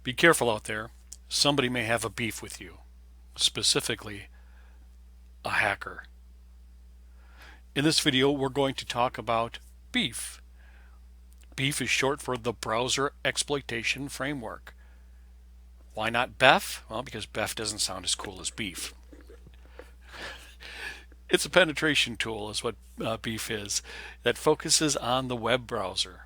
Be careful out there. Somebody may have a beef with you, specifically a hacker. In this video, we're going to talk about BeEF. BeEF is short for the Browser Exploitation Framework. Why not BeEF? Well, because BeEF doesn't sound as cool as beef. It's a penetration tool, is what BeEF is, that focuses on the web browser.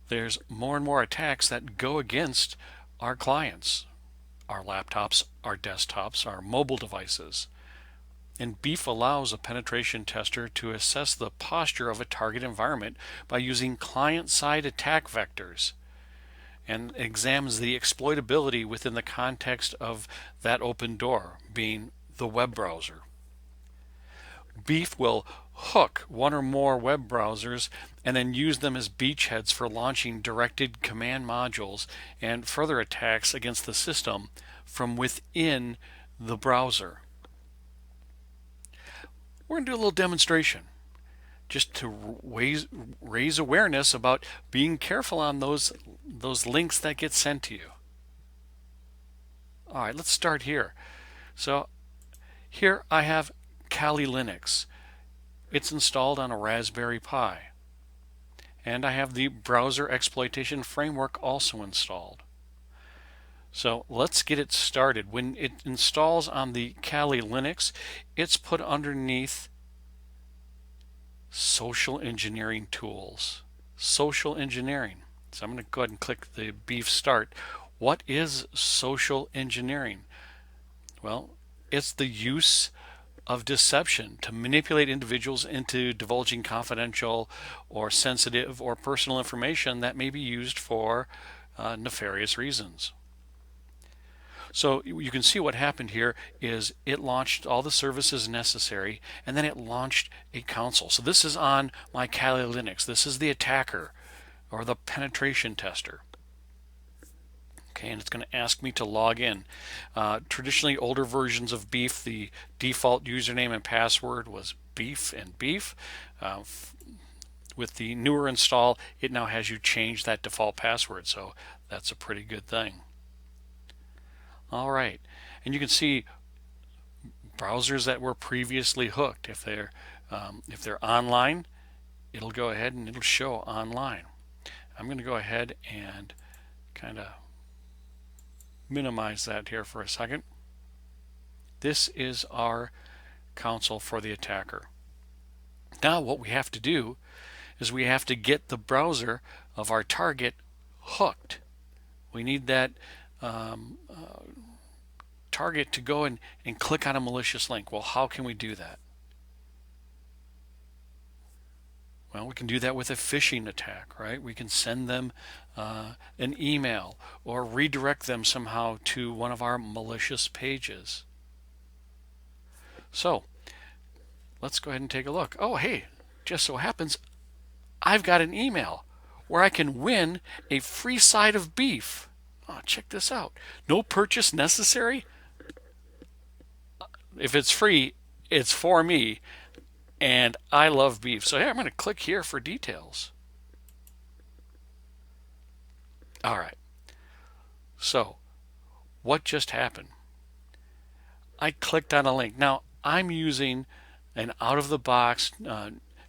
There's more and more attacks that go against our clients, our laptops, our desktops, our mobile devices. And BeEF allows a penetration tester to assess the posture of a target environment by using client-side attack vectors and examines the exploitability within the context of that open door, being the web browser. BeEF will hook one or more web browsers and then use them as beachheads for launching directed command modules and further attacks against the system from within the browser. We're going to do a little demonstration just to raise awareness about being careful on those links that get sent to you. All right, let's start here. So here I have Kali Linux. It's installed on a Raspberry Pi. And I have the Browser Exploitation Framework also installed. So let's get it started. When it installs on the Kali Linux, it's put underneath Social Engineering Tools. Social Engineering. So I'm going to go ahead and click the BeEF Start. What is social engineering? Well, it's the use of deception to manipulate individuals into divulging confidential or sensitive or personal information that may be used for nefarious reasons. So you can see what happened here is it launched all the services necessary, and then it launched a console. So this is on my Kali Linux. This is the attacker or the penetration tester. Okay, and it's going to ask me to log in. Traditionally, older versions of BeEF, the default username and password was BeEF and BeEF. With the newer install, it now has you change that default password, so that's a pretty good thing. All right, and you can see browsers that were previously hooked. If they're online, it'll go ahead and it'll show online. I'm going to go ahead and kind of minimize that here for a second. This is our console for the attacker. Now what we have to do is we have to get the browser of our target hooked. We need that target to go and click on a malicious link. Well, how can we do that? Well, we can do that with a phishing attack, right? We can send them an email or redirect them somehow to one of our malicious pages. So let's go ahead and take a look. Oh, hey, just so happens I've got an email where I can win a free side of BeEF. Oh, check this out. No purchase necessary. If it's free, it's for me. And I love BeEF. So here, I'm going to click here for details. All right. So what just happened? I clicked on a link. Now I'm using an out-of-the-box,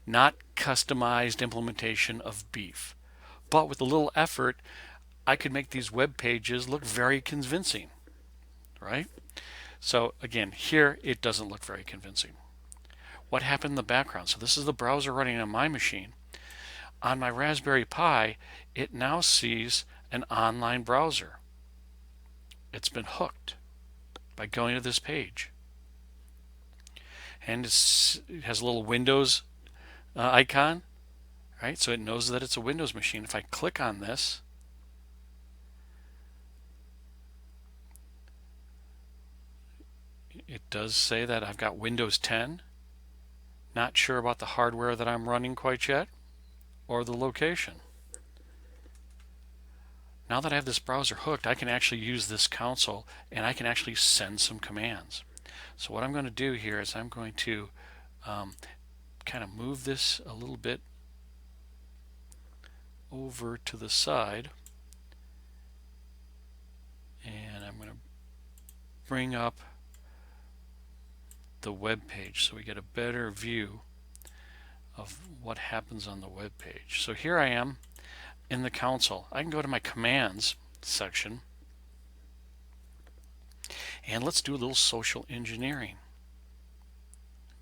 not customized implementation of BeEF. But with a little effort, I could make these web pages look very convincing, right? So again, here it doesn't look very convincing. What happened in the background? So this is the browser running on my machine. On my Raspberry Pi, it now sees an online browser. It's been hooked by going to this page. And it has a little Windows icon, right? So it knows that it's a Windows machine. If I click on this, it does say that I've got Windows 10. Not sure about the hardware that I'm running quite yet, or the location. Now that I have this browser hooked, I can actually use this console and I can actually send some commands. So what I'm going to do here is I'm going to kind of move this a little bit over to the side. bring up the web page so we get a better view of what happens on the web page. So here I am in the console. I can go to my commands section and let's do a little social engineering.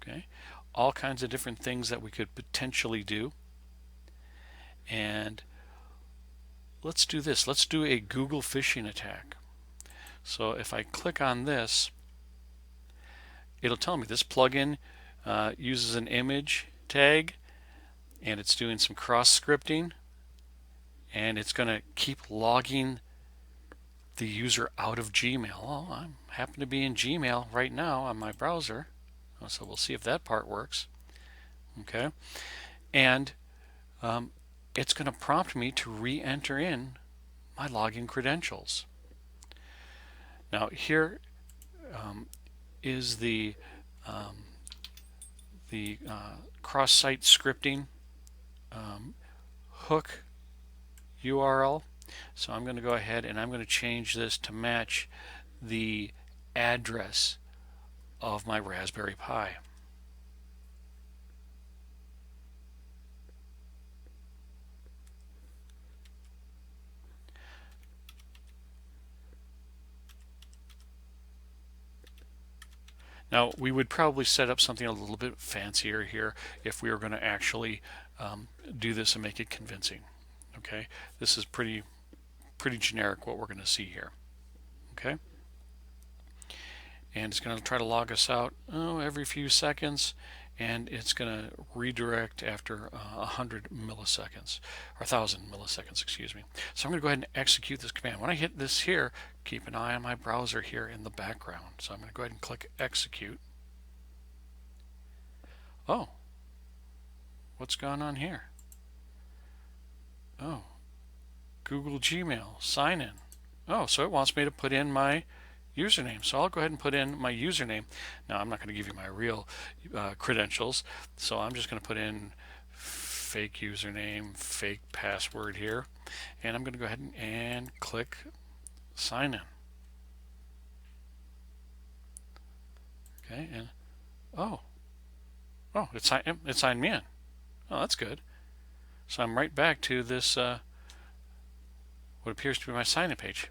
Okay, all kinds of different things that we could potentially do. And let's do this. Let's do a Google phishing attack. So if I click on this, it'll tell me this plugin uses an image tag and it's doing some cross scripting, and it's going to keep logging the user out of Gmail. Oh, I happen to be in Gmail right now on my browser, so we'll see if that part works. Okay, and it's going to prompt me to re-enter in my login credentials. Now here is the cross-site scripting hook URL. So I'm going to go ahead and I'm going to change this to match the address of my Raspberry Pi. Now we would probably set up something a little bit fancier here if we were going to actually do this and make it convincing. Okay, this is pretty generic what we're going to see here. Okay, and it's going to try to log us out every few seconds, and it's going to redirect after 100 milliseconds, or 1,000 milliseconds, excuse me. So I'm going to go ahead and execute this command. When I hit this here, keep an eye on my browser here in the background. So I'm going to go ahead and click execute. Oh, what's going on here? Oh, Google Gmail, sign in. Oh, so it wants me to put in my username. So I'll go ahead and put in my username. Now I'm not going to give you my real credentials, so I'm just going to put in fake username, fake password here, and I'm going to go ahead and click sign in. Okay, and oh, it signed me in. Oh, that's good. So I'm right back to this what appears to be my sign-in page.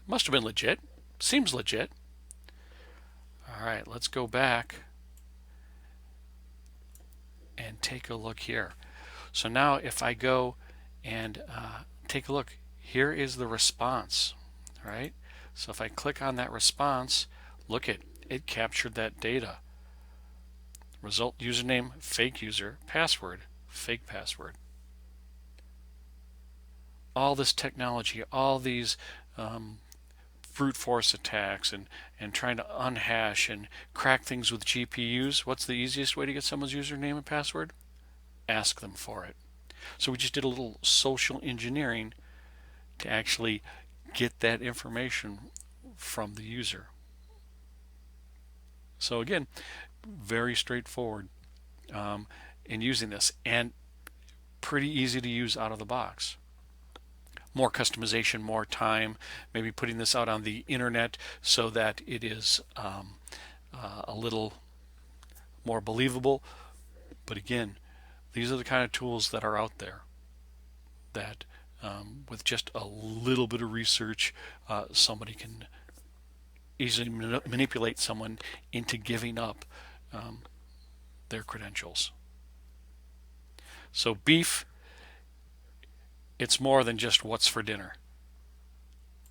Must have been legit. Seems legit. All right, let's go back and take a look here. So now if I go and take a look, here is the response, right? So if I click on that response, look, it captured that data. Result username, fake user, password, fake password. All this technology, all these brute force attacks and trying to unhash and crack things with GPUs. What's the easiest way to get someone's username and password? Ask them for it. So we just did a little social engineering to actually get that information from the user. So again, very straightforward in using this, and pretty easy to use out of the box. More customization, more time, maybe putting this out on the internet so that it is a little more believable. But again, these are the kind of tools that are out there that with just a little bit of research, somebody can easily manipulate someone into giving up their credentials. So BeEF, it's more than just what's for dinner.